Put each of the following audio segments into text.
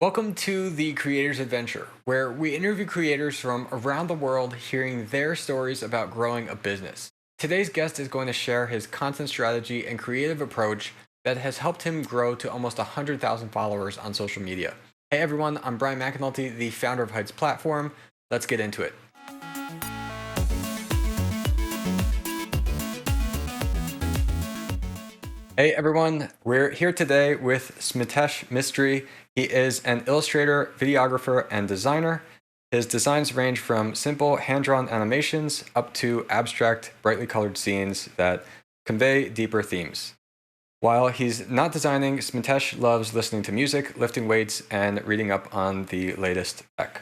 Welcome to the Creator's Adventure, where we interview creators from around the world hearing their stories about growing a business. Today's guest is going to share his content strategy and creative approach that has helped him grow to almost 100,000 followers on social media. Hey everyone, I'm Brian McAnulty, the founder of Heights Platform. Let's get into it. Hey everyone, we're here today with Smitesh Mistry. He is an illustrator, videographer, and designer. His designs range from simple hand-drawn animations up to abstract, brightly colored scenes that convey deeper themes. While he's not designing, Smitesh loves listening to music, lifting weights, and reading up on the latest tech.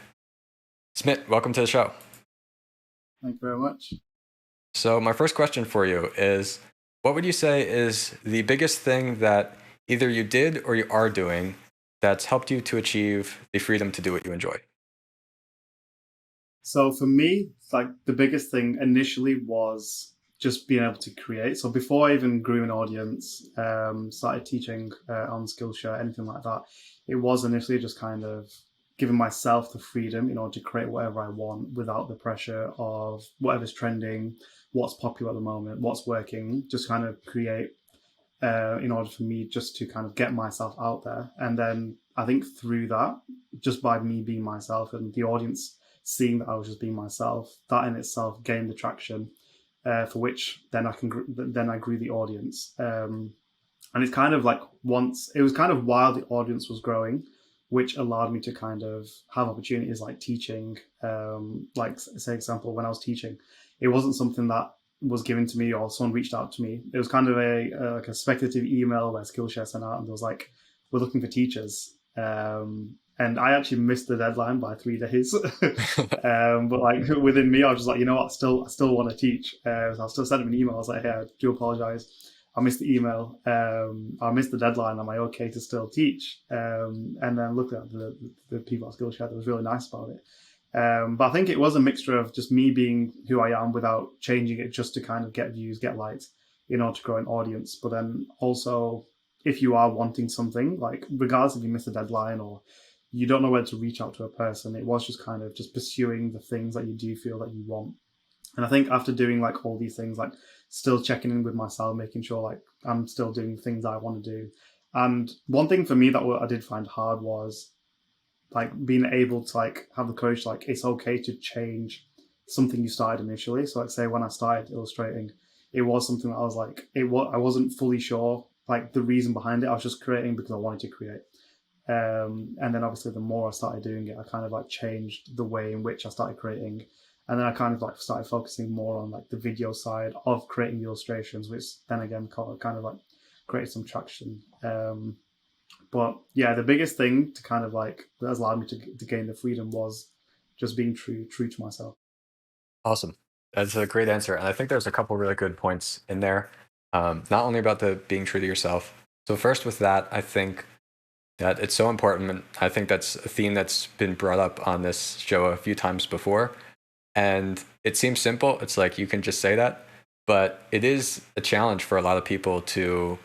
Smit, welcome to the show. Thank you very much. So my first question for you is, what would you say is the biggest thing that either you did or you are doing that's helped you to achieve the freedom to do what you enjoy? So for me, like the biggest thing initially was just being able to create. So before I even grew an audience, started teaching on Skillshare, anything like that, it was initially just kind of giving myself the freedom in order to create whatever I want without the pressure of whatever's trending, what's popular at the moment, what's working, just kind of create in order for me just to kind of get myself out there. And then I think through that, just by me being myself and the audience seeing that I was just being myself, that in itself gained the traction for which then I grew the audience. And it's kind of like once it was kind of while the audience was growing, which allowed me to kind of have opportunities like teaching. Like say example, when I was teaching, it wasn't something that was given to me or someone reached out to me. It was kind of like a speculative email where Skillshare sent out and it was like, "We're looking for teachers." And I actually missed the deadline by 3 days. But like within me, I was just like, you know what, I still want to teach. So I still sent him an email. I was like, hey, I do apologize. I missed the email. I missed the deadline. Am I okay to still teach? And then looking at the people at Skillshare, that was really nice about it. But I think it was a mixture of just me being who I am without changing it just to kind of get views, get likes, in order to grow an audience. But then also, if you are wanting something, like regardless if you miss a deadline or you don't know where to reach out to a person, it was just kind of just pursuing the things that you do feel that you want. And I think after doing like all these things, like still checking in with myself, making sure like I'm still doing the things I want to do. And one thing for me that I did find hard was like being able to like have the courage, like it's okay to change something you started initially. So like say when I started illustrating, it was something that I was like, I wasn't fully sure like the reason behind it. I was just creating because I wanted to create. And then obviously the more I started doing it, I kind of like changed the way in which I started creating. And then I kind of like started focusing more on like the video side of creating the illustrations, which then again kind of like created some traction. But yeah, the biggest thing to kind of like that has allowed me to gain the freedom was just being true to myself. Awesome. That's a great answer. And I think there's a couple really good points in there. Not only about the being true to yourself. So first with that, I think that it's so important. And I think that's a theme that's been brought up on this show a few times before. And it seems simple. It's like you can just say that, but it is a challenge for a lot of people to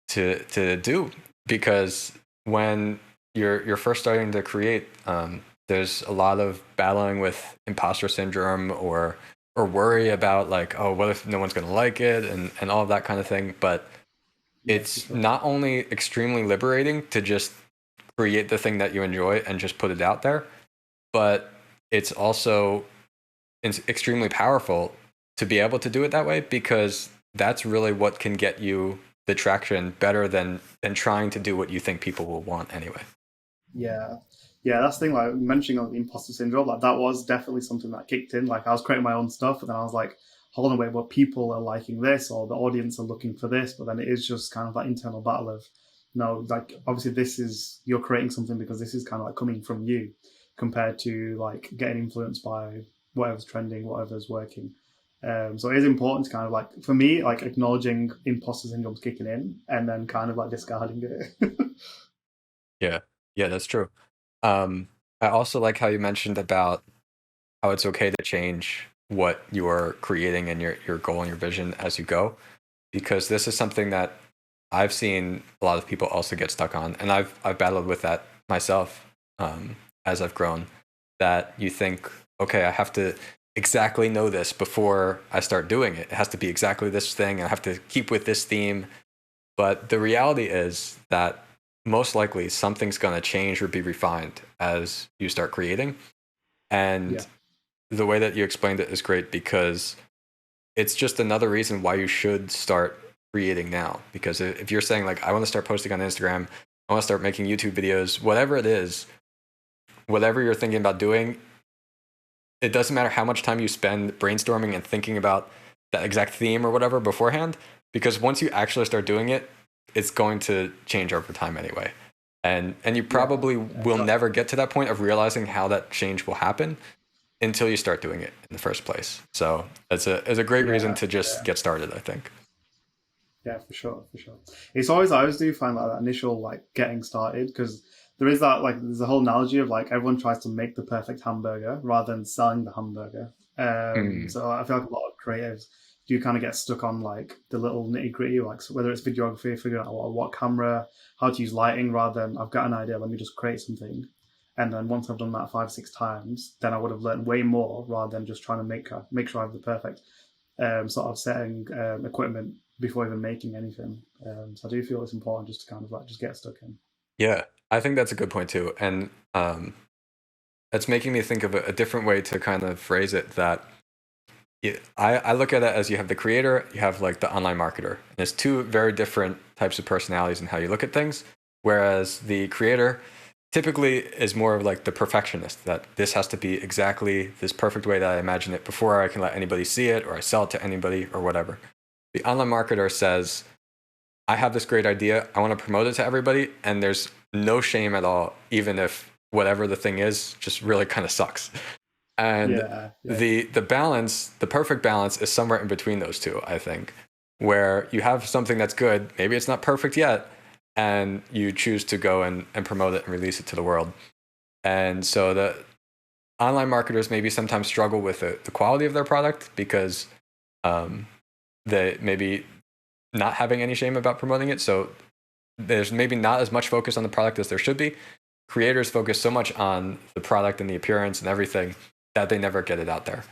do because when you're first starting to create, there's a lot of battling with imposter syndrome or worry about like, oh, what if no one's going to like it and all of that kind of thing. But Yeah, for it's sure. not only extremely liberating to just create the thing that you enjoy and just put it out there, but it's also extremely powerful to be able to do it that way because that's really what can get you the traction better than trying to do what you think people will want anyway. Yeah. Yeah, that's the thing, like mentioning on the imposter syndrome, like that was definitely something that kicked in. Like I was creating my own stuff and then I was like, hold on, wait, but people are liking this or the audience are looking for this, but then it is just kind of that internal battle of no, like obviously this is you're creating something because this is kind of like coming from you compared to like getting influenced by whatever's trending, whatever's working. So it is important to kind of like for me, like acknowledging imposter syndrome's kicking in and then kind of like discarding it. Yeah, yeah, that's true. I also like how you mentioned about how it's okay to change what you're creating and your goal and your vision as you go, because this is something that I've seen a lot of people also get stuck on, and I've battled with that myself, as I've grown, that you think, okay, I have to exactly know this before I start doing it. It has to be exactly this thing. I have to keep with this theme. But the reality is that most likely something's going to change or be refined as you start creating. Yeah. And the way that you explained it is great, because it's just another reason why you should start creating now. Because if you're saying like, I want to start posting on Instagram, I want to start making YouTube videos, whatever it is, whatever you're thinking about doing, it doesn't matter how much time you spend brainstorming and thinking about that exact theme or whatever beforehand, because once you actually start doing it, it's going to change over time anyway. And you probably will never get to that point of realizing how that change will happen until you start doing it in the first place. So it's a great reason Yeah. to just get started, I think. Yeah, for sure, for sure. It's always I always do find like that initial like getting started, because there is that like there's a whole analogy of like everyone tries to make the perfect hamburger rather than selling the hamburger. Mm. So I feel like a lot of creatives do kind of get stuck on like the little nitty gritty, like so whether it's videography, figuring out what camera, how to use lighting, rather than I've got an idea, let me just create something. And then once I've done that 5, 6 times, then I would have learned way more rather than just trying to make sure I have the perfect sort of setting equipment before even making anything. So I do feel it's important just to kind of like just get stuck in. Yeah, I think that's a good point too. And it's making me think of a different way to kind of phrase it, that I look at it as you have the creator, you have like the online marketer. And it's two very different types of personalities in how you look at things. Whereas the creator typically is more of like the perfectionist, that this has to be exactly this perfect way that I imagine it before I can let anybody see it or I sell it to anybody or whatever. The online marketer says, I have this great idea, I want to promote it to everybody, and there's no shame at all, even if whatever the thing is just really kind of sucks. And Yeah, yeah, the balance, the perfect balance, is somewhere in between those two, I think, where you have something that's good, maybe it's not perfect yet, and you choose to go and promote it and release it to the world. And so the online marketers maybe sometimes struggle with the quality of their product, because um, they maybe not having any shame about promoting it. So there's maybe not as much focus on the product as there should be. Creators focus so much on the product and the appearance and everything that they never get it out there.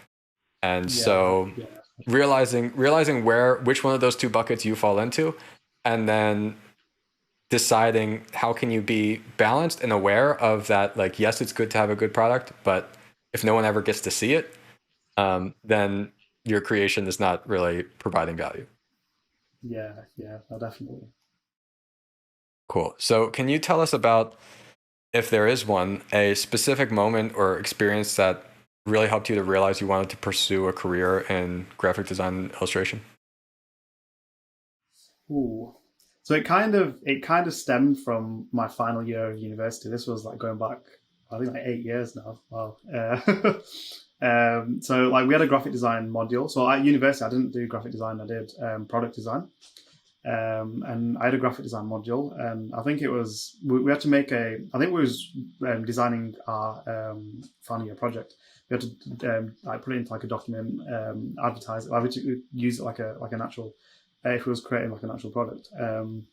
And yeah, so yeah, realizing which one of those two buckets you fall into, and then deciding how can you be balanced and aware of that, like, yes, it's good to have a good product, but if no one ever gets to see it, then your creation is not really providing value. yeah, no, definitely. Cool. So can you tell us about, if there is one, a specific moment or experience that really helped you to realize you wanted to pursue a career in graphic design and illustration? Ooh. So it kind of stemmed from my final year of university. This was like going back, I think like 8 years now. Wow. So like we had a graphic design module. So at university, I didn't do graphic design. I did product design. And I had a graphic design module, and I think it was we had to make a. I think we was designing our final year project. We had to like put it into like a document, advertise it. Like we had to use it like an actual. If we was creating like an actual product, and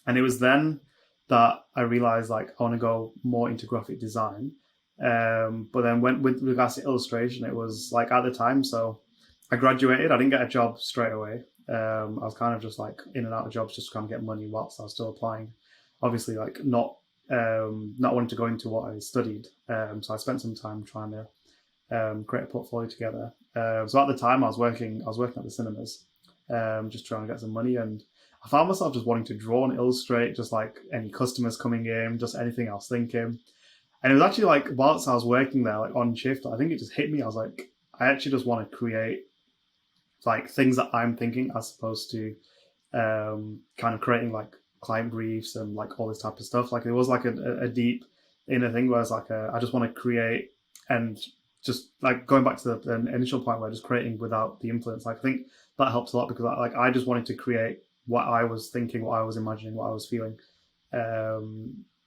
it was then that I realized like I want to go more into graphic design. But then when with regards to illustration, it was like at the time. So I graduated. I didn't get a job straight away. I was kind of just like in and out of jobs just to kind of get money whilst I was still applying. Obviously, like not wanting to go into what I studied. So I spent some time trying to create a portfolio together. So at the time, I was working at the cinemas, just trying to get some money, and I found myself just wanting to draw and illustrate, just like any customers coming in, just anything I was thinking. And it was actually like whilst I was working there, like on shift, I think it just hit me. I was like, I actually just want to create like things that I'm thinking as opposed to kind of creating like client briefs and like all this type of stuff. Like it was like a deep inner thing where it's like I just want to create, and just like going back to the initial point where just creating without the influence. Like I think that helps a lot because I just wanted to create what I was thinking, what I was imagining, what I was feeling.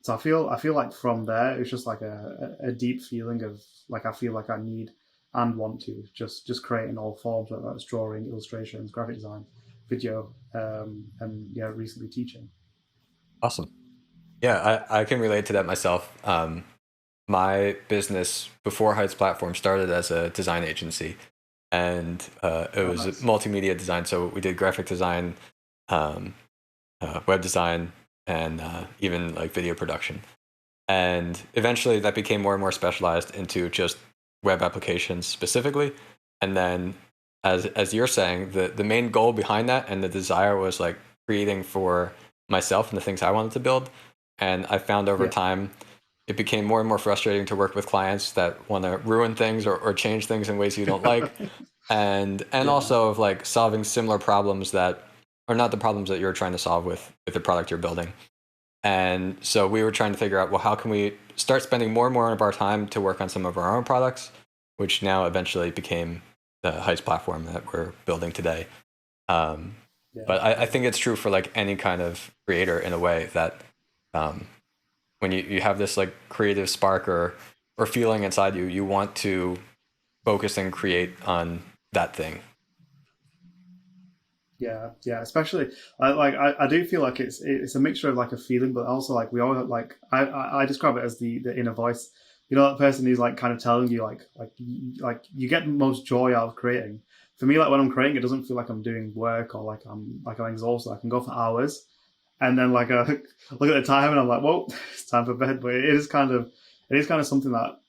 So I feel like from there it's just like a deep feeling of like I feel like I need and want to just create in all forms, whether that's drawing, illustrations, graphic design, video, and yeah, recently teaching. Awesome. Yeah, I can relate to that myself. My business before Heights Platform started as a design agency, and it Oh, was nice. multimedia design. So we did graphic design, um, web design, and even like video production. And eventually that became more and more specialized into just web applications specifically. And then as you're saying, the main goal behind that and the desire was like creating for myself and the things I wanted to build. And I found over Yeah. time it became more and more frustrating to work with clients that want to ruin things or change things in ways you don't like. And Yeah. also of like solving similar problems that are not the problems that you're trying to solve with the product you're building. And so we were trying to figure out, well, how can we start spending more and more of our time to work on some of our own products, which now eventually became the Heights platform that we're building today. Um, Yeah. but I Yeah. think it's true for like any kind of creator in a way that um, when you have this like creative spark or feeling inside you, you want to focus and create on that thing. Yeah, yeah. Especially, I do feel like it's a mixture of like a feeling, but also like we all like I describe it as the inner voice. You know, that person who's like kind of telling you like you get the most joy out of creating. For me, like when I'm creating, it doesn't feel like I'm doing work or like I'm exhausted. I can go for hours, and then like look at the time and I'm like, well, it's time for bed. But it is kind of something that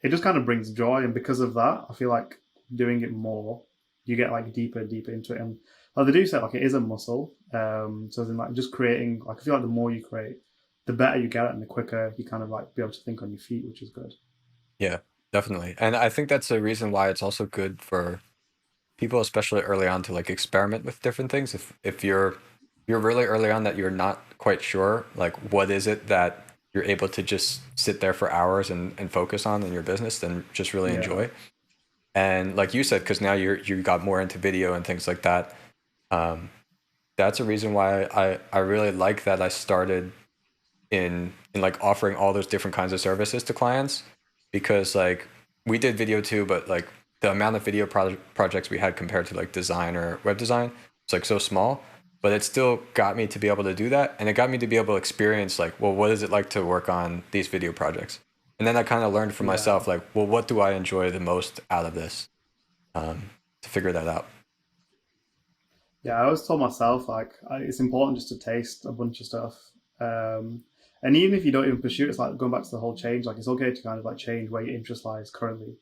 it just kind of brings joy, and because of that, I feel like doing it more, you get like deeper and deeper into it. And like they do say, like it is a muscle. So then like just creating, like I feel like the more you create, the better you get it, and the quicker you kind of like be able to think on your feet, which is good. Yeah, definitely. And I think that's a reason why it's also good for people, especially early on, to like experiment with different things. If you're really early on that you're not quite sure, like what is it that you're able to just sit there for hours and focus on in your business, then just really Yeah, enjoy. And like you said, because now you got more into video and things like that. Um, that's a reason why I really like that I started in like offering all those different kinds of services to clients, because like we did video too, but like the amount of video projects we had compared to like design or web design, it's like so small, but it still got me to be able to do that, and it got me to be able to experience like, well, what is it like to work on these video projects. And then I kind of learned for yeah, myself like, well, what do I enjoy the most out of this, to figure that out. yeah. I always told myself like it's important just to taste a bunch of stuff. And even if you don't even pursue it, it's like going back to the whole change. Like it's okay to kind of like change where your interest lies currently.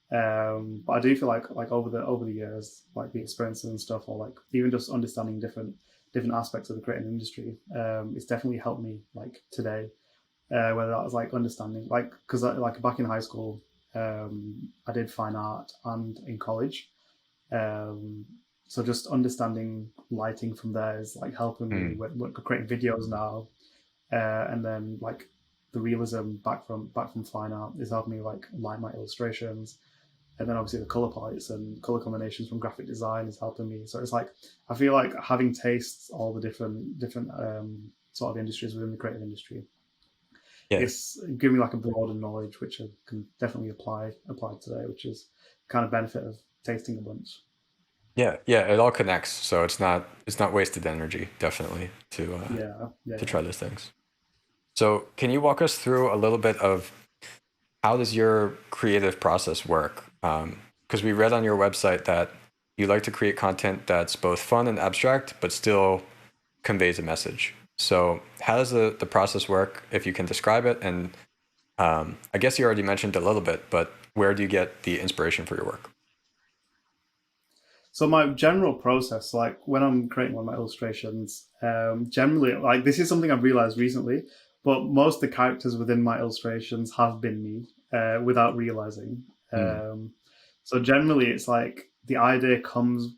But I do feel like over the years, like the experiences and stuff, or like even just understanding different aspects of the creative industry, it's definitely helped me like today. Whether that was like understanding, like because like back in high school, I did fine art and in college, um, so just understanding lighting from there is like helping me Hmm. with creating videos now, and then like the realism back from fine art is helping me like light my illustrations, and then obviously the color palettes and color combinations from graphic design is helping me. So it's like I feel like having tastes all the different sort of industries within the creative industry, Yeah. it's giving me like a broader knowledge which I can definitely apply today, which is kind of benefit of tasting a bunch. Yeah, yeah, it all connects, so it's not wasted energy, definitely, Yeah, to yeah. try those things. So, can you walk us through a little bit of how does your creative process work? Because we read on your website that you like to create content that's both fun and abstract, but still conveys a message. So, how does the process work, if you can describe it? And I guess you already mentioned a little bit, but where do you get the inspiration for your work? So my general process, like when I'm creating one of my illustrations, generally, like this is something I've realized recently, but most of the characters within my illustrations have been me without realizing. Hmm. So generally, it's like the idea comes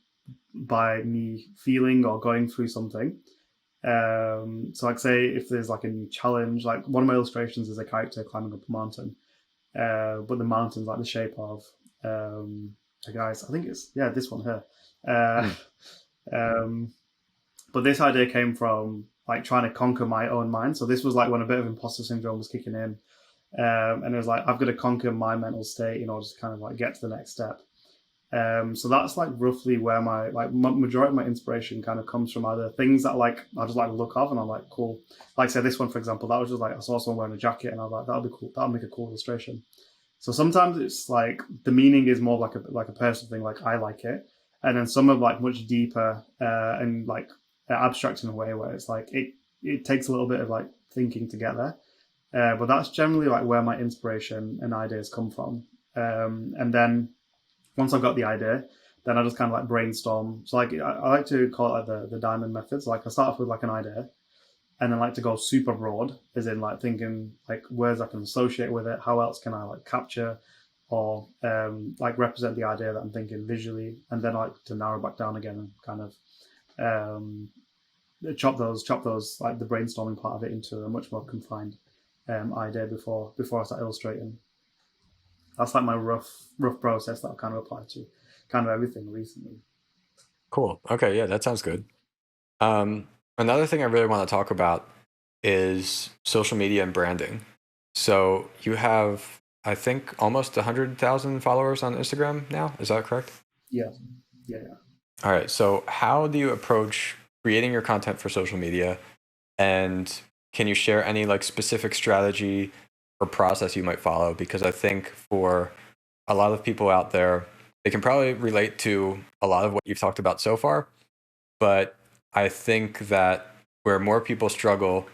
by me feeling or going through something. So like say if there's like a new challenge, like one of my illustrations is a character climbing up a mountain, but the mountain's like the shape of a guy's. I think it's yeah this one here. Uh, Hmm. um, but this idea came from like trying to conquer my own mind. So this was like when a bit of imposter syndrome was kicking in, and it was like I've got to conquer my mental state in order to kind of like get to the next step. So that's like roughly where my majority of my inspiration kind of comes from, either things that like I just like the look of and I'm like cool. Like say this one for example, that was just like I saw someone wearing a jacket and I was like that'll be cool, that'll make a cool illustration. So sometimes it's like the meaning is more like a personal thing, like I like it, and then some are like much deeper and like abstract in a way where it's like it takes a little bit of like thinking together. But that's generally like where my inspiration and ideas come from. And then once I've got the idea, then I just kind of like brainstorm. So like I like to call it like the diamond method. So like I start off with like an idea, and then like to go super broad, as in like thinking like words I can associate with it. How else can I like capture or like represent the idea that I'm thinking visually, and then like to narrow back down again and kind of um, chop those like the brainstorming part of it into a much more confined idea before I start illustrating. That's like my rough process that I've kind of applied to kind of everything recently. Cool. Okay, yeah, that sounds good. Another thing I really want to talk about is social media and branding. So you have, I think, almost 100,000 followers on Instagram now. Is that correct? Yeah, yeah. All right. So how do you approach creating your content for social media? And can you share any like specific strategy or process you might follow? Because I think for a lot of people out there, they can probably relate to a lot of what you've talked about so far. But I think that where more people struggle,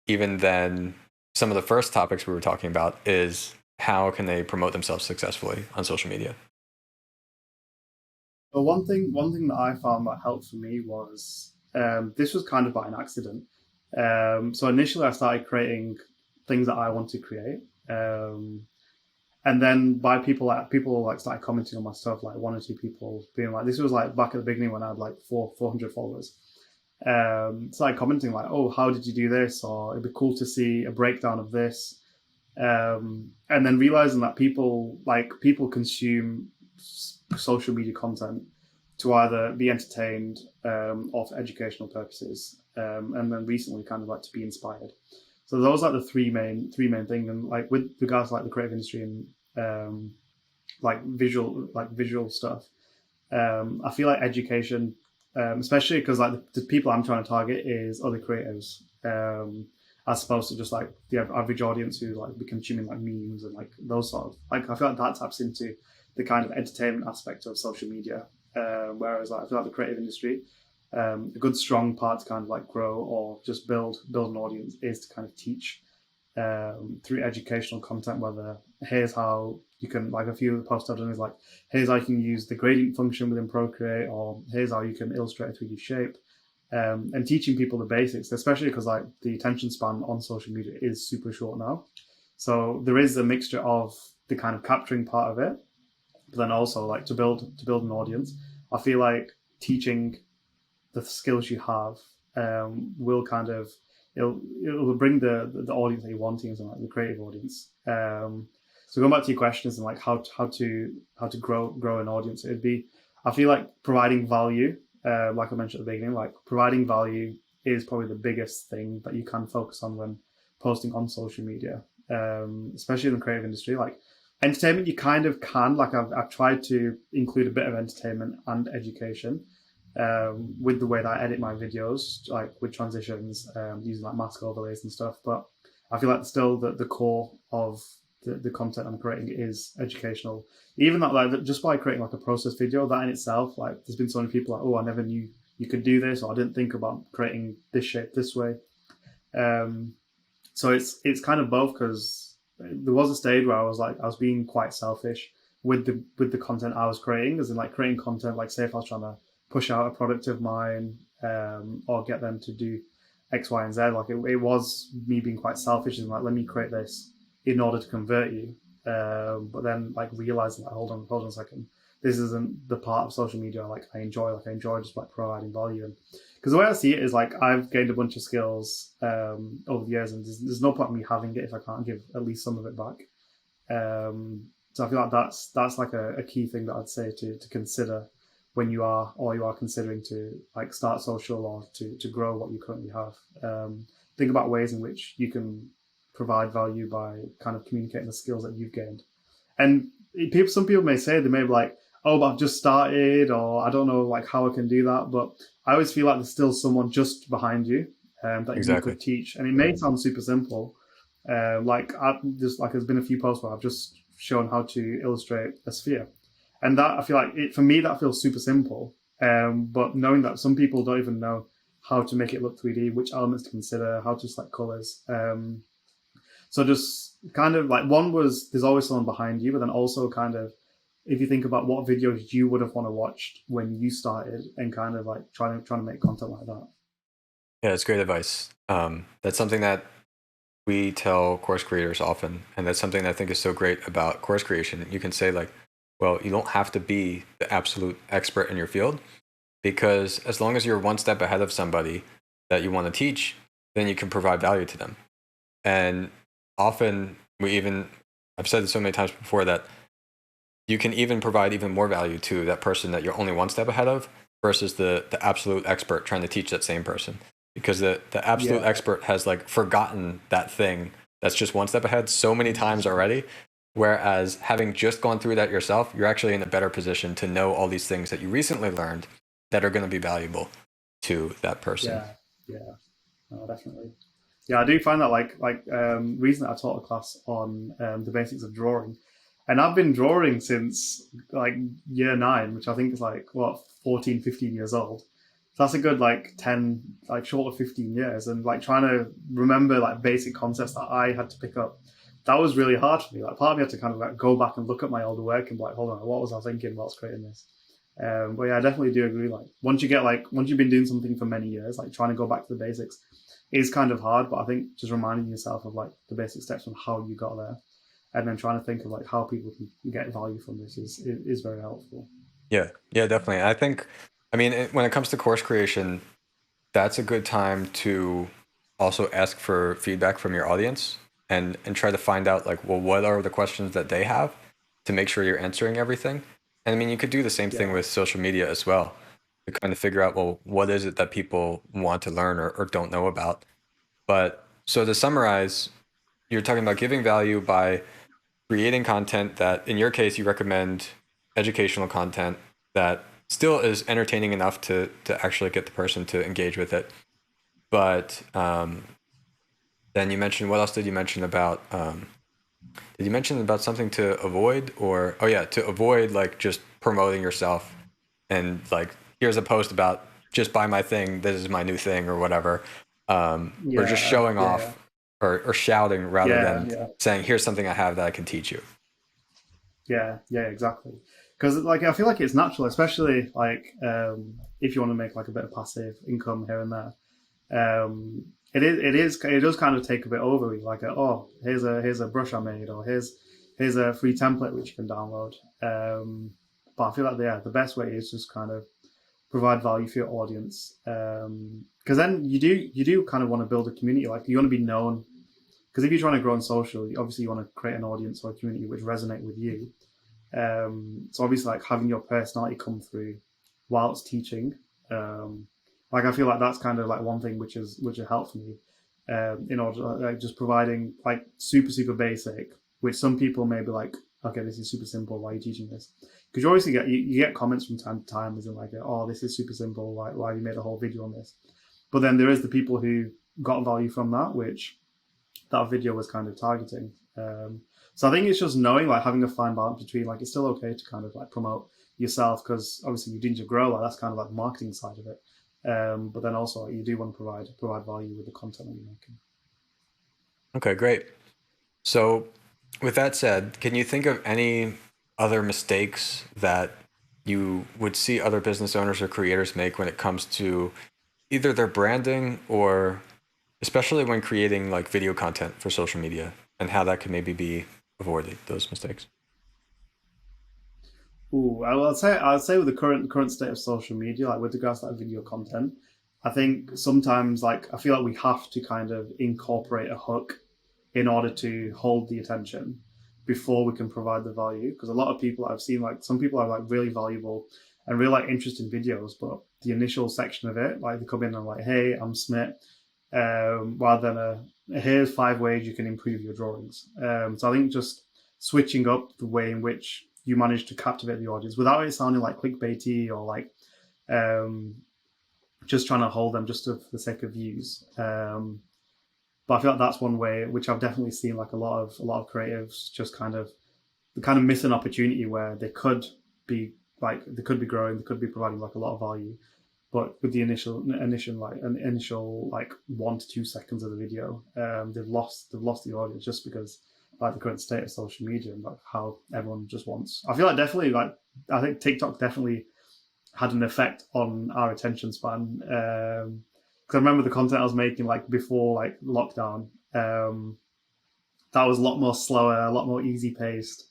even than some of the first topics we were talking about, is how can they promote themselves successfully on social media? But one thing that I found that helped for me was this was kind of by an accident. So initially, I started creating things that I want to create, and then by people like started commenting on my stuff, like one or two people being like, this was like back at the beginning when I had like 400 followers. Started commenting like, oh, how did you do this? Or it'd be cool to see a breakdown of this. And then realizing that people consume social media content to either be entertained or for educational purposes, and then recently kind of like to be inspired. So those are the three main things. And like with regards to like the creative industry and visual stuff, I feel like education, especially because like the people I'm trying to target is other creatives, as opposed to just like the average audience who like be consuming like memes and like those sort of like I feel like that taps into the kind of entertainment aspect of social media. Whereas like, I feel like the creative industry, a good strong part to kind of like grow or just build an audience is to kind of teach through educational content, whether here's how you can, like a few of the posts I've done is like, here's how you can use the gradient function within Procreate, or here's how you can illustrate a 3D shape, and teaching people the basics, especially because like the attention span on social media is super short now. So there is a mixture of the kind of capturing part of it, but then also like to build an audience. I feel like teaching the skills you have will kind of it'll bring the audience that you're wanting, so like the creative audience. So going back to your questions and like how to grow an audience, it'd be, I feel like providing value, like I mentioned at the beginning, like providing value is probably the biggest thing that you can focus on when posting on social media, especially in the creative industry. Like entertainment, you kind of can. Like I've tried to include a bit of entertainment and education with the way that I edit my videos, like with transitions, using like mask overlays and stuff. But I feel like still the core of the content I'm creating is educational. Even that, like just by creating like a process video, that in itself, like there's been so many people like, oh, I never knew you could do this, or I didn't think about creating this shape this way. Um, so it's kind of both, because there was a stage where I was being quite selfish with the content I was creating, as in like creating content, like say if I was trying to push out a product of mine, or get them to do X, Y, and Z. Like it was me being quite selfish and like, let me create this in order to convert you. But then like realizing like, hold on a second, this isn't the part of social media like I enjoy. Like I enjoy just like providing value. And because the way I see it is like I've gained a bunch of skills over the years, and there's no point in me having it if I can't give at least some of it back. So I feel like that's like a key thing that I'd say to consider when you are considering to like start social or to grow what you currently have. Think about ways in which you can provide value by kind of communicating the skills that you've gained. And some people may say, they may be like, oh, but I've just started, or I don't know like how I can do that. But I always feel like there's still someone just behind you that you Exactly. could teach, and it may sound super simple. Like I've just like there's been a few posts where I've just shown how to illustrate a sphere, and that I feel like it for me that feels super simple. But knowing that some people don't even know how to make it look 3D, which elements to consider, how to select colors. So just kind of like one was there's always someone behind you, but then also kind of if you think about what videos you would have want to watch when you started and kind of like trying to make content like that. Yeah, it's great advice. That's something that we tell course creators often, and that's something that I think is so great about course creation. You can say like, well, you don't have to be the absolute expert in your field, because as long as you're one step ahead of somebody that you want to teach, then you can provide value to them. And often I've said this so many times before that you can even provide even more value to that person that you're only one step ahead of versus the absolute expert trying to teach that same person, because the absolute Yeah, expert has like forgotten that thing that's just one step ahead so many times already, whereas having just gone through that yourself, you're actually in a better position to know all these things that you recently learned that are going to be valuable to that person. yeah, yeah. No, definitely. Yeah, I do find that recently I taught a class on the basics of drawing, and I've been drawing since like year nine, which I think is like what 14, 15 years old. So that's a good like 10, like short of 15 years, and like trying to remember like basic concepts that I had to pick up. That was really hard for me. Like part of me had to kind of like go back and look at my older work and be like, hold on, what was I thinking whilst creating this? But yeah, I definitely do agree. Like once you've been doing something for many years, like trying to go back to the basics is kind of hard. But I think just reminding yourself of like the basic steps on how you got there, and then trying to think of like how people can get value from this is very helpful. Yeah, yeah, definitely. I think, I mean, when it comes to course creation, that's a good time to also ask for feedback from your audience and try to find out like, well, what are the questions that they have to make sure you're answering everything. And I mean, you could do the same thing Yeah, with social media as well, to kind of figure out, well, what is it that people want to learn or don't know about. But so to summarize, you're talking about giving value by creating content that, in your case, you recommend educational content that still is entertaining enough to actually get the person to engage with it. But then you mentioned, what else did you mention about? Did you mention about something to avoid, or oh yeah, to avoid like just promoting yourself and like, here's a post about just buy my thing, this is my new thing or whatever, or just yeah, showing yeah, off or shouting rather yeah, than yeah. saying here's something I have that I can teach you. Yeah, yeah, exactly. Because like I feel like it's natural, especially like if you want to make like a bit of passive income here and there. It does kind of take a bit over you. Like oh, here's a brush I made, or here's a free template which you can download. But I feel like the best way is just kind of provide value for your audience. Because then you do kind of want to build a community. Like you want to be known. Because if you're trying to grow on social, obviously you want to create an audience or a community which resonate with you. So obviously, like having your personality come through whilst teaching, like I feel like that's kind of like one thing which has helped me in order like just providing like super basic, which some people may be like, okay, this is super simple. Why are you teaching this? Because you obviously you get comments from time to time, as in like, oh, this is super simple. Why have you made a whole video on this? But then there is the people who got value from that, which that video was kind of targeting. So I think it's just knowing, like having a fine balance between like it's still okay to kind of like promote yourself because obviously you need to grow, like that's kind of like the marketing side of it. But then also like, you do want to provide value with the content that you're making. Okay, great. So, with that said, can you think of any other mistakes that you would see other business owners or creators make when it comes to either their branding or especially when creating like video content for social media, and how that can maybe be avoided, those mistakes? Ooh, I'd say with the current state of social media, like with regards to that video content, I think sometimes like I feel like we have to kind of incorporate a hook in order to hold the attention before we can provide the value. Because a lot of people I've seen, like some people are like really valuable and really like interesting videos, but the initial section of it, like they come in and like, hey, I'm Smith, rather than here's 5 ways you can improve your drawings. So I think just switching up the way in which you manage to captivate the audience without it sounding like clickbaity or like just trying to hold them just for the sake of views. But I feel like that's one way which I've definitely seen like a lot of creatives just kind of miss an opportunity where they could be growing, they could be providing like a lot of value, but with the initial 1 to 2 seconds of the video, they've lost the audience just because like the current state of social media and like how everyone just wants. I feel like definitely like I think TikTok definitely had an effect on our attention span. Because I remember the content I was making like before like lockdown. That was a lot more slower, a lot more easy paced.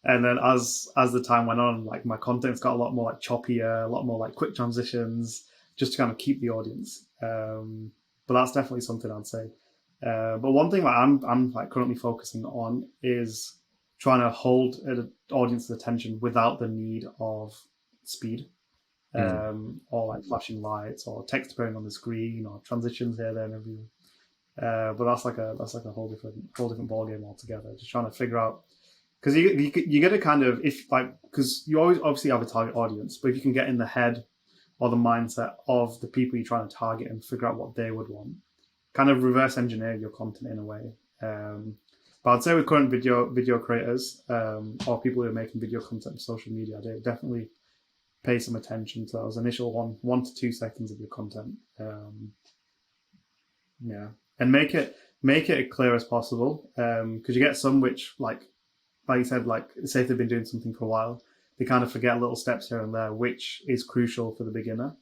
And then as the time went on, like my content's got a lot more like choppier, a lot more like quick transitions, just to kind of keep the audience. But that's definitely something I'd say. But one thing that I'm like currently focusing on is trying to hold an audience's attention without the need of speed, or like flashing lights or text appearing on the screen or transitions here, there, and everywhere. But that's like a whole different ball game altogether. Just trying to figure out because you get a kind of if like because you always obviously have a target audience, but if you can get in the head or the mindset of the people you're trying to target and figure out what they would want, kind of reverse engineer your content in a way. But I'd say with current video creators or people who are making video content for social media, they definitely pay some attention to those initial 1 to 2 seconds of your content. Yeah, and make it as clear as possible because you get some which like you said, like say if they've been doing something for a while, they kind of forget little steps here and there, which is crucial for the beginner.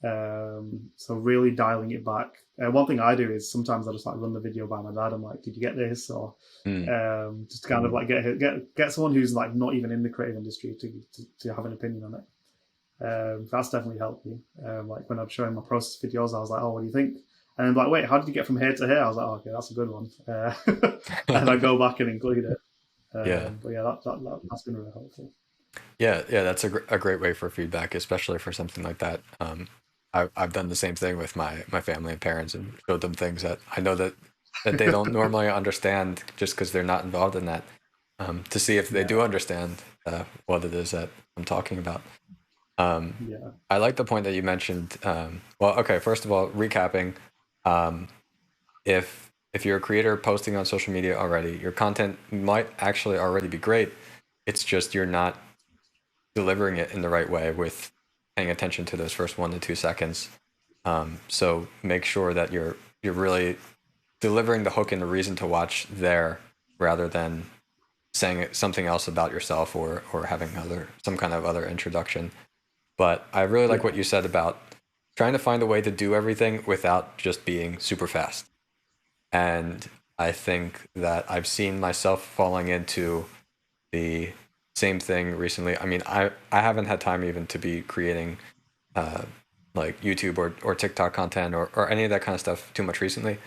So really dialing it back. One thing I do is sometimes I just like run the video by my dad. I'm like, did you get this? Or just to kind of like get someone who's like not even in the creative industry to have an opinion on it. That's definitely helped me. Like when I'm showing my process videos, I was like, oh, what do you think? And I'm like, wait, how did you get from here to here? I was like, oh, okay, that's a good one. And I go back and include it. Yeah. But yeah, that's been really helpful. Yeah, that's a great way for feedback, especially for something like that. I've done the same thing with my family and parents and showed them things that I know that they don't normally understand just because they're not involved in that. To see if they do understand what it is that I'm talking about. Yeah. I like the point that you mentioned. Well, okay, first of all, recapping. Um, if you're a creator posting on social media already, your content might actually already be great. It's just you're not delivering it in the right way with paying attention to those first 1 to 2 seconds. So make sure that you're really delivering the hook and the reason to watch there rather than saying something else about yourself or having some kind of other introduction. But I really like Yeah. what you said about trying to find a way to do everything without just being super fast. And I think that I've seen myself falling into the same thing recently. I mean, I haven't had time even to be creating uh, like YouTube or TikTok content or any of that kind of stuff too much recently.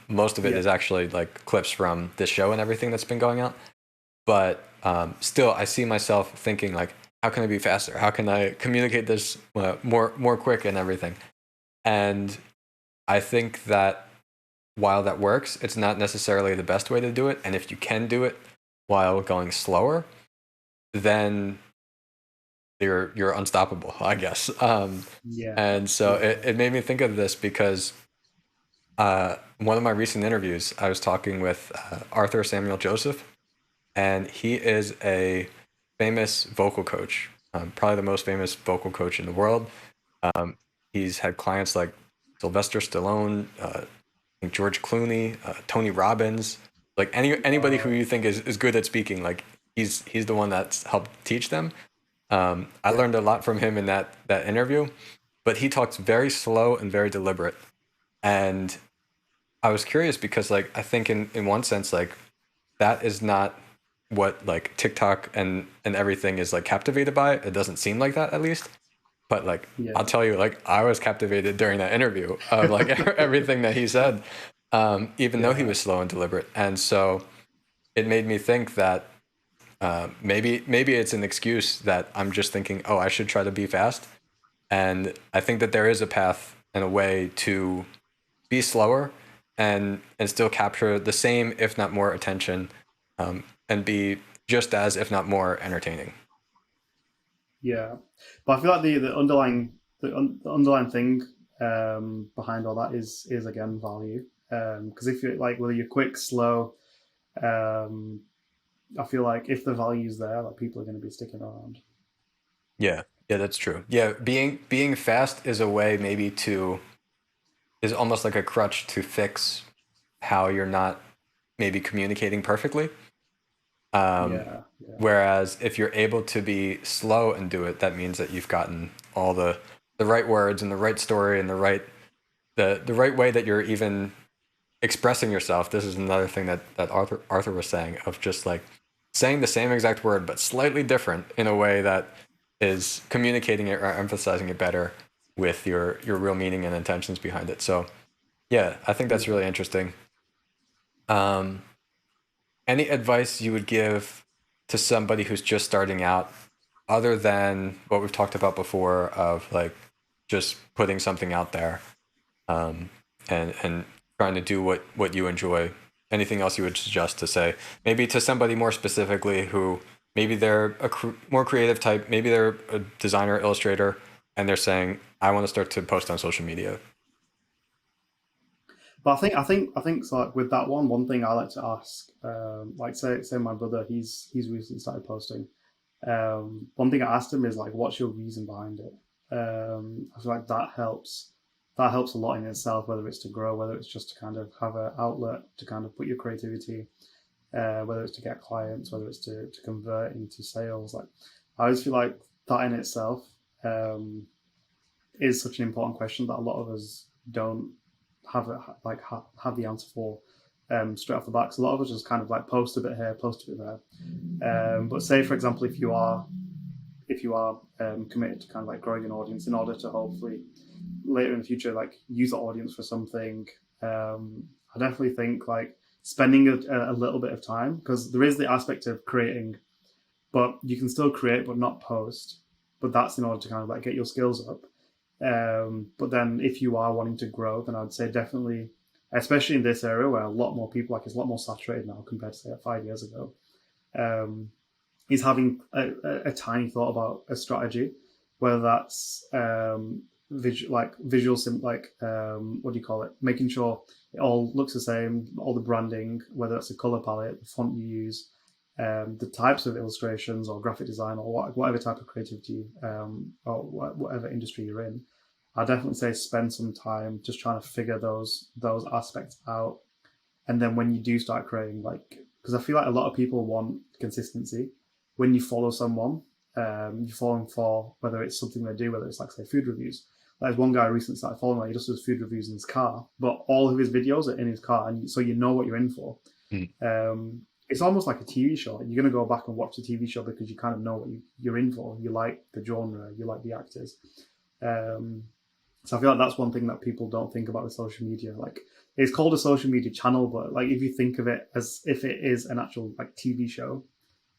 Most of it Yeah. is actually like clips from this show and everything that's been going out. But still, I see myself thinking like, how can I be faster? How can I communicate this more quick and everything? And I think that while that works, it's not necessarily the best way to do it. And if you can do it while going slower, then you're unstoppable, I guess. Yeah. And so it made me think of this because one of my recent interviews, I was talking with Arthur Samuel Joseph, and he is a famous vocal coach, probably the most famous vocal coach in the world. He's had clients like Sylvester Stallone, I think George Clooney, Tony Robbins, like anybody who you think is good at speaking, like he's the one that's helped teach them. I Yeah. learned a lot from him in that interview, but he talks very slow and very deliberate. And I was curious because like I think in one sense like that is not what like TikTok and everything is like captivated by. It doesn't seem like that at least. But like I'll Yeah. tell you, like I was captivated during that interview of like everything that he said, even though he Yeah. was slow and deliberate. And so it made me think that maybe it's an excuse that I'm just thinking, oh, I should try to be fast. And I think that there is a path and a way to be slower and still capture the same, if not more, attention, and be just as, if not more, entertaining. Yeah, but I feel like the underlying thing behind all that is again value. Because if you're like whether you're quick, slow, um, I feel like if the value's there, like people are going to be sticking around. Yeah, yeah, that's true. Yeah, being fast is a way maybe to is almost like a crutch to fix how you're not maybe communicating perfectly. Um, Yeah, yeah, Whereas if you're able to be slow and do it, that means that you've gotten all the right words and the right story and the right way that you're even expressing yourself. This is another thing that Arthur was saying, of just like saying the same exact word but slightly different in a way that is communicating it or emphasizing it better with your real meaning and intentions behind it. So yeah, I think that's yeah. really interesting. Um, any advice you would give to somebody who's just starting out, other than what we've talked about before of like just putting something out there, um, and trying to do what you enjoy? Anything else you would suggest to say, maybe to somebody more specifically who maybe they're a more creative type, maybe they're a designer, illustrator, and they're saying, I want to start to post on social media. But I think so, like with that one thing I like to ask, like say my brother, he's recently started posting. One thing I asked him is like, what's your reason behind it? I feel like that helps. That helps a lot in itself, whether it's to grow, whether it's just to kind of have an outlet to kind of put your creativity, whether it's to get clients, whether it's to convert into sales. Like, I always feel like that in itself um, is such an important question that a lot of us don't have the answer for straight off the bat. 'Cause a lot of us just kind of like post a bit here, post a bit there. But say, for example, if you are committed to kind of like growing an audience in order to hopefully later in the future like use the audience for something, I definitely think like spending a little bit of time, because there is the aspect of creating, but you can still create but not post. But that's in order to kind of like get your skills up. But then if you are wanting to grow, then I'd say definitely, especially in this area where a lot more people, like it's a lot more saturated now compared to say 5 years ago, um, is having a tiny thought about a strategy, whether that's visual, what do you call it? Making sure it all looks the same, all the branding, whether it's a color palette, the font you use, the types of illustrations or graphic design or whatever type of creativity or whatever industry you're in. I definitely say spend some time just trying to figure those aspects out, and then when you do start creating, like, because I feel like a lot of people want consistency. When you follow someone, you follow them for whether it's something they do, whether it's like say food reviews. There's one guy I recently started following, like he just does food reviews in his car, but all of his videos are in his car, and so you know what you're in for. Mm. It's almost like a TV show. You're going to go back and watch the TV show because you kind of know what you're in for. You like the genre, you like the actors. Um, so I feel like that's one thing that people don't think about with social media. Like, it's called a social media channel, but like if you think of it as if it is an actual like TV show,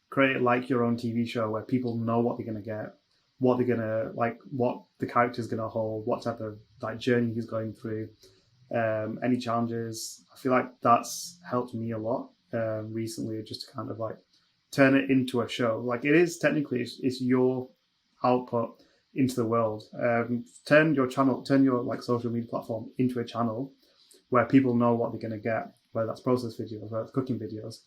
create it like your own TV show where people know what they're gonna get, what they're gonna like, what the character's gonna hold, what type of like journey he's going through, any challenges. I feel like that's helped me a lot recently, just to kind of like turn it into a show. Like it is technically, it's your output into the world. Turn your like social media platform into a channel where people know what they're going to get, whether that's process videos, whether it's cooking videos,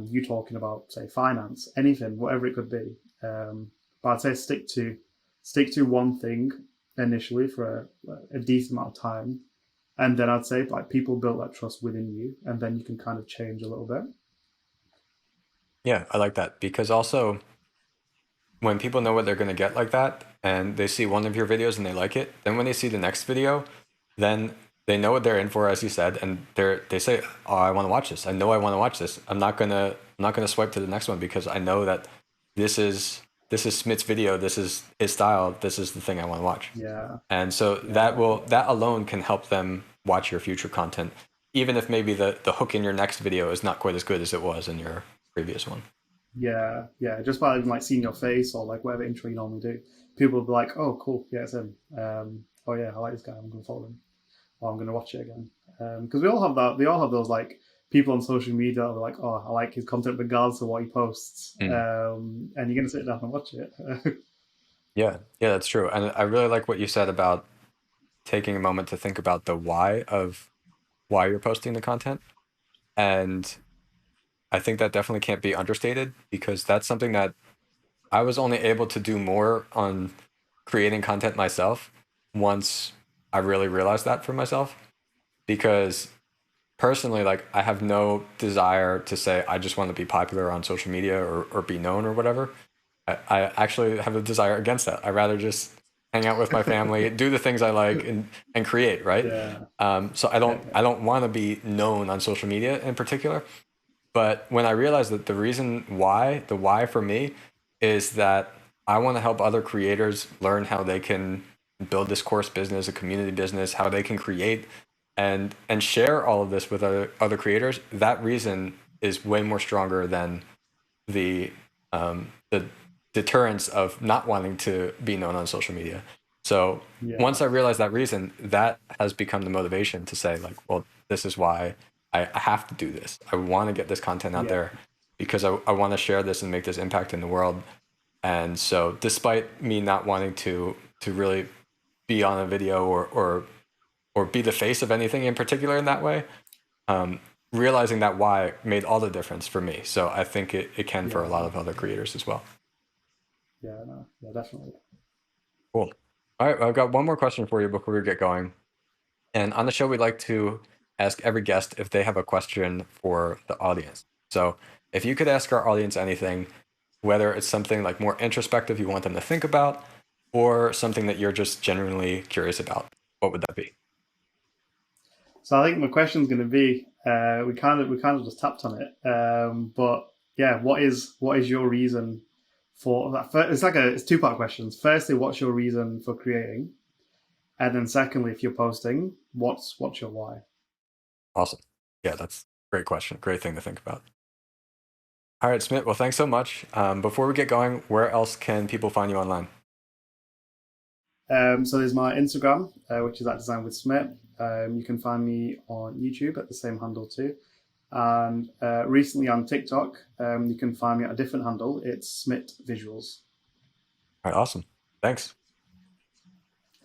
you talking about say finance, anything, whatever it could be. But I'd say stick to one thing initially for a decent amount of time, and then I'd say like people build that trust within you, and then you can kind of change a little bit. Yeah, I like that, because also when people know what they're going to get like that and they see one of your videos and they like it, then when they see the next video, then they know what they're in for, as you said, and they say, oh, I want to watch this. I know I want to watch this. I'm not gonna swipe to the next one because I know that this is Smit's video, this is his style, this is the thing I want to watch. Yeah, And so yeah, that alone can help them watch your future content, even if maybe the hook in your next video is not quite as good as it was in your previous one. yeah. Just by even like seeing your face or like whatever intro you normally do, people will be like, "Oh, cool, yeah, it's him." Oh yeah, I like this guy. I'm going to follow him, or I'm going to watch it again. Because we all have that. We all have those like people on social media are like, oh, I like his content regardless of what he posts. And you're going to sit down and watch it. Yeah, that's true. And I really like what you said about taking a moment to think about the why of why you're posting the content. And I think that definitely can't be understated, because that's something that I was only able to do more on creating content myself once I really realized that for myself. Because personally, like, I have no desire to say I just want to be popular on social media or be known or whatever. I actually have a desire against that. I'd rather just hang out with my family, do the things I like, and create, right? Yeah. So I don't want to be known on social media in particular. But when I realized that the why for me is that I want to help other creators learn how they can build this course business, a community business, how they can create and share all of this with other creators. That reason is way more stronger than the deterrence of not wanting to be known on social media. So once I realized that reason, that has become the motivation to say, like, well, this is why I have to do this. I want to get this content out there because I want to share this and make this impact in the world. And so despite me not wanting to really be on a video or be the face of anything in particular in that way, realizing that why made all the difference for me. So I think it can for a lot of other creators as well. Yeah, no, yeah, definitely. Cool. All right, I've got one more question for you before we get going. And on the show, we'd like to ask every guest if they have a question for the audience. So if you could ask our audience anything, whether it's something like more introspective you want them to think about, or something that you're just genuinely curious about, what would that be? So I think my question's going to be, we kind of just tapped on it, but yeah, what is your reason for that? It's two-part questions. Firstly, what's your reason for creating, and then secondly, if you're posting, what's your why? Awesome. Yeah, that's a great question. Great thing to think about. All right, Smit. Well, thanks so much. Before we get going, where else can people find you online? So there's my Instagram, which is at Design with Smith. You can find me on YouTube at the same handle too. And recently on TikTok, you can find me at a different handle. It's Smith Visuals. All right, awesome. Thanks.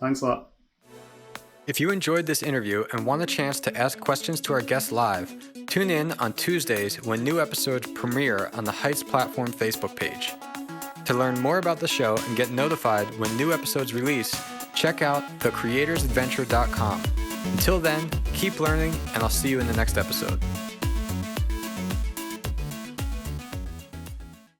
Thanks a lot. If you enjoyed this interview and want a chance to ask questions to our guests live, tune in on Tuesdays when new episodes premiere on the Heights Platform Facebook page. To learn more about the show and get notified when new episodes release, check out thecreatorsadventure.com. Until then, keep learning, and I'll see you in the next episode.